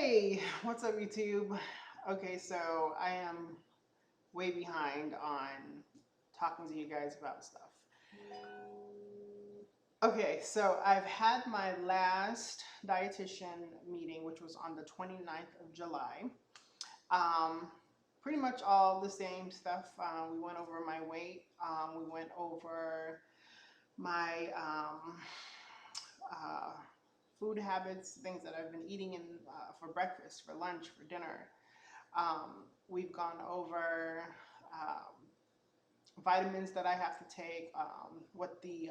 Hey, what's up, YouTube? Okay, so I am way behind on talking to you guys about stuff. Okay, so I've had my last dietitian meeting, which was on the 29th of July. Um, Pretty much all the same stuff. We went over my weight, we went over my uh, food habits, things that I've been eating for breakfast, for lunch, for dinner. We've gone over vitamins that I have to take, what the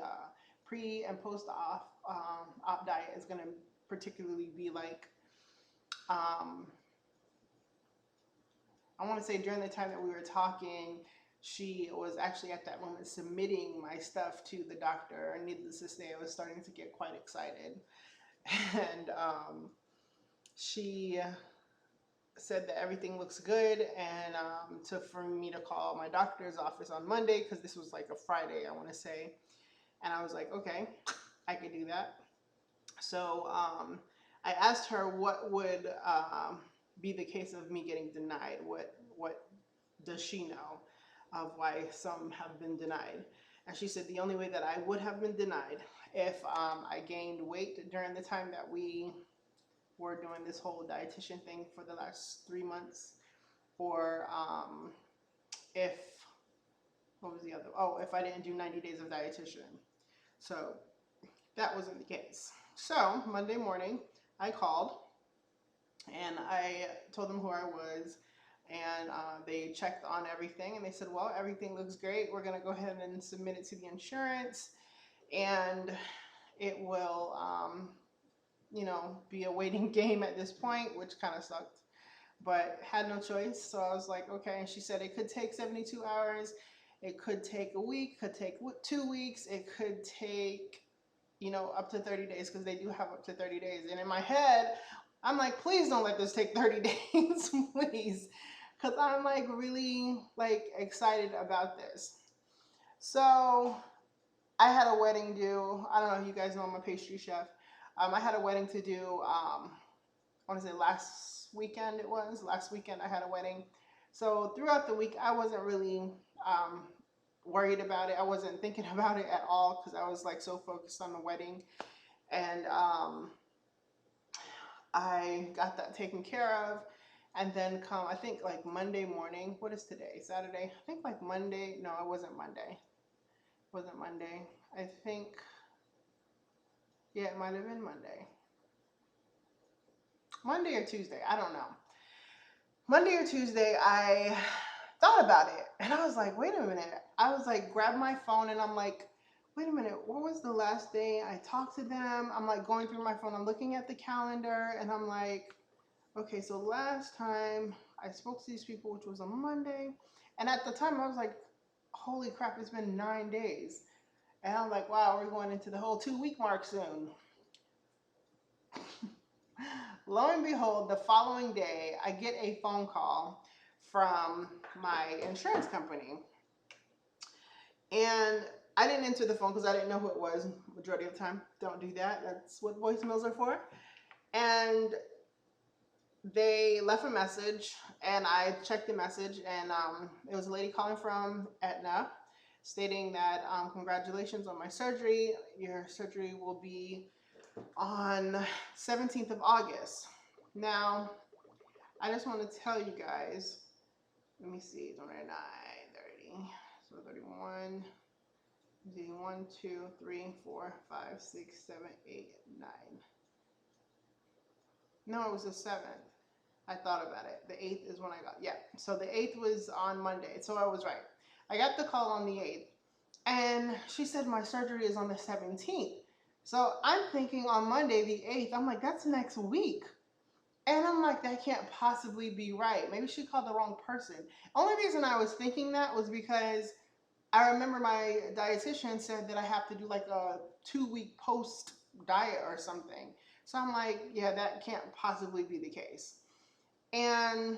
pre and post op diet is going to particularly be like. Um, I want to say during the time that we were talking, she was actually at that moment submitting my stuff to the doctor. And needless to say, I was starting to get quite excited. And she said that everything looks good, and for me to call my doctor's office on Monday, because this was like a Friday, I want to say. And I was like, okay, I could do that. So I asked her what would be the case of me getting denied. What does she know of why some have been denied? And she said the only way that I would have been denied if I gained weight during the time that we were doing this whole dietitian thing for the last 3 months, or if what was the other? Oh, if I didn't do 90 days of dietitian. So that wasn't the case. So Monday morning, I called and I told them who I was, and they checked on everything, and they said, well, everything looks great. We're going to go ahead and submit it to the insurance, and it will be a waiting game at this point, which kind of sucked, but had no choice. So I was like, okay. And she said it could take 72 hours. It could take a week, could take 2 weeks. It could take, up to 30 days, because they do have up to 30 days. And in my head, I'm like, please don't let this take 30 days, please. Because I'm like really like excited about this. So I had a wedding due. I don't know if you guys know I'm a pastry chef. I had a wedding to do, I want to say last weekend it was. Last weekend I had a wedding. So throughout the week, I wasn't really worried about it. I wasn't thinking about it at all, because I was like so focused on the wedding. And I got that taken care of. And then I think like Monday morning, what is today? Saturday? I think like Monday. No, it wasn't Monday. It wasn't Monday. I think, yeah, it might have been Monday. Monday or Tuesday, I don't know. Monday or Tuesday, I thought about it, and I was like, wait a minute. I was like, grab my phone, and I'm like, wait a minute, what was the last day I talked to them? I'm like going through my phone, I'm looking at the calendar, and I'm like, okay, so last time I spoke to these people, which was on Monday, and at the time I was like, holy crap, it's been 9 days. And I'm like, wow, we're going into the whole 2-week mark soon. Lo and behold, the following day, I get a phone call from my insurance company. And I didn't answer the phone because I didn't know who it was. Majority of the time, don't do that. That's what voicemails are for. And they left a message, and I checked the message, and it was a lady calling from Aetna, stating that congratulations on my surgery. Your surgery will be on 17th of August. Now, I just want to tell you guys, let me see, 29, 30, so 31, 1, 2, 3, 4, 5, 6, 7, 8, 9. No, it was the 7th. I thought about it. The 8th is when I got, yeah. So the 8th was on Monday, so I was right. I got the call on the 8th, and she said my surgery is on the 17th. So I'm thinking on Monday, the 8th, I'm like, that's next week. And I'm like, that can't possibly be right. Maybe she called the wrong person. Only reason I was thinking that was because I remember my dietitian said that I have to do like a 2-week post diet or something. So I'm like, yeah, that can't possibly be the case. And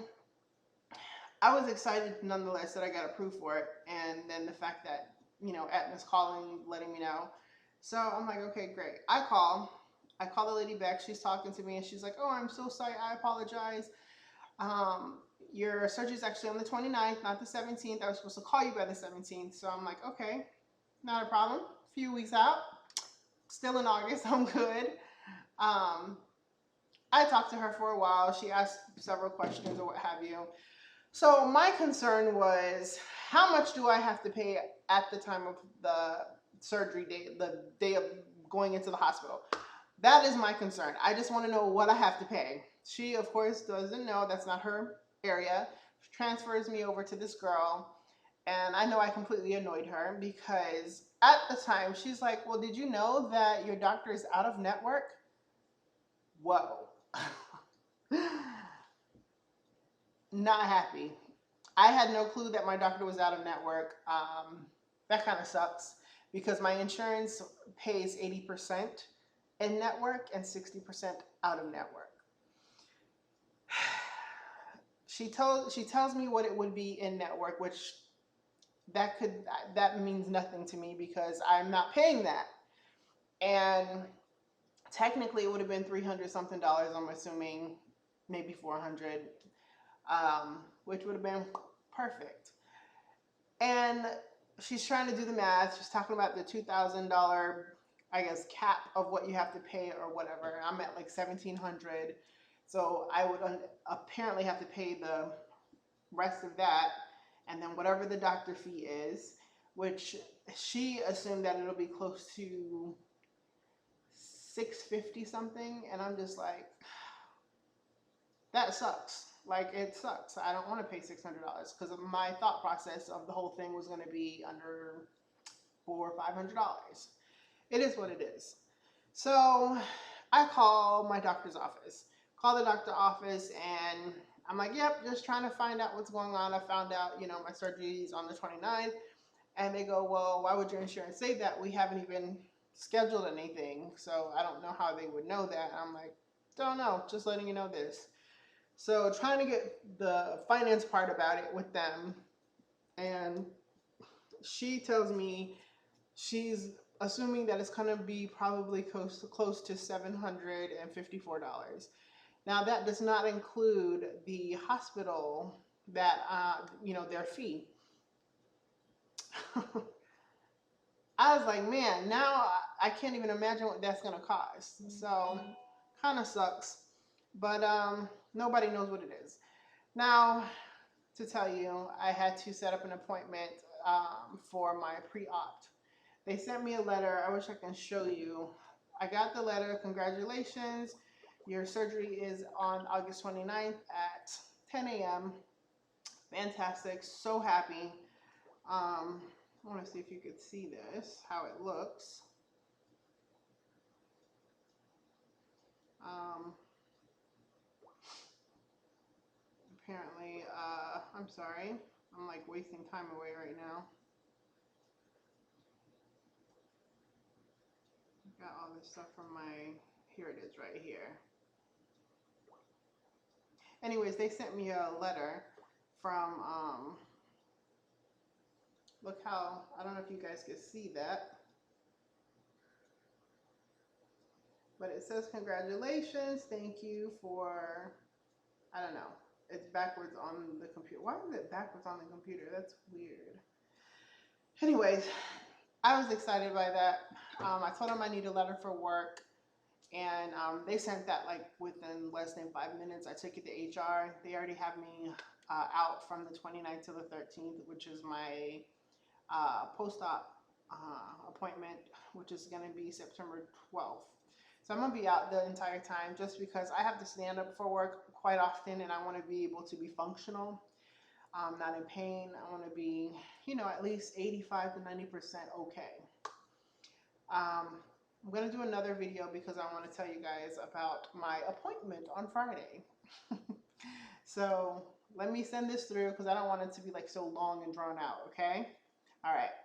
I was excited nonetheless that I got approved for it. And then the fact that, Aetna's calling, letting me know. So I'm like, okay, great. I call, I call the lady back. She's talking to me and she's like, oh, I'm so sorry. I apologize. Um, your surgery is actually on the 29th, not the 17th. I was supposed to call you by the 17th. So I'm like, okay, not a problem. A few weeks out, still in August, I'm good. Um, I talked to her for a while. She asked several questions or what have you. So my concern was, how much do I have to pay at the time of the surgery day, the day of going into the hospital? That is my concern. I just want to know what I have to pay. She, of course, doesn't know. That's not her area. She transfers me over to this girl. And I know I completely annoyed her because at the time, she's like, well, did you know that your doctor is out of network? Whoa. Not happy. I had no clue that my doctor was out of network. That kind of sucks because my insurance pays 80% in network and 60% out of network. She tells me what it would be in network, which that means nothing to me because I'm not paying that. And technically it would have been $300 something, I'm assuming, maybe 400, which would have been perfect. And she's trying to do the math. She's talking about the $2,000, I guess, cap of what you have to pay or whatever. I'm at like $1,700. So I would apparently have to pay the rest of that. And then whatever the doctor fee is, which she assumed that it'll be close to $650 something. And I'm just like, that sucks. Like, it sucks. I don't want to pay $600 because my thought process of the whole thing was going to be under $400 or $500. It is what it is. So I call my doctor's office. Call the doctor's office and I'm like, yep, just trying to find out what's going on. I found out, my surgery is on the 29th. And they go, well, why would your insurance say that? We haven't even scheduled anything. So I don't know how they would know that. I'm like, don't know, just letting you know this. So trying to get the finance part about it with them. And she tells me she's assuming that it's going to be probably close to $754. Now that does not include the hospital that, their fee. I was like, man, now I can't even imagine what that's going to cost. So kind of sucks, but nobody knows what it is. Now, to tell you, I had to set up an appointment for my pre-opt. They sent me a letter. I wish I can show you. I got the letter. Congratulations. Your surgery is on August 29th at 10 a.m. Fantastic. So happy. I want to see if you could see this, how it looks. Apparently, I'm sorry. I'm like wasting time away right now. Got all this stuff from here it is right here. Anyways, they sent me a letter from, look how, I don't know if you guys can see that, but it says congratulations, thank you for, I don't know, it's backwards on the computer. Why is it backwards on the computer? That's weird. Anyways, I was excited by that. I told them I need a letter for work. And they sent that like within less than 5 minutes. I took it to HR. They already have me out from the 29th to the 13th, which is my post-op appointment, which is going to be September 12th. So I'm going to be out the entire time just because I have to stand up for work quite often and I want to be able to be functional, not in pain. I want to be, at least 85 to 90% okay. I'm going to do another video because I want to tell you guys about my appointment on Friday. So let me send this through because I don't want it to be like so long and drawn out, okay? All right.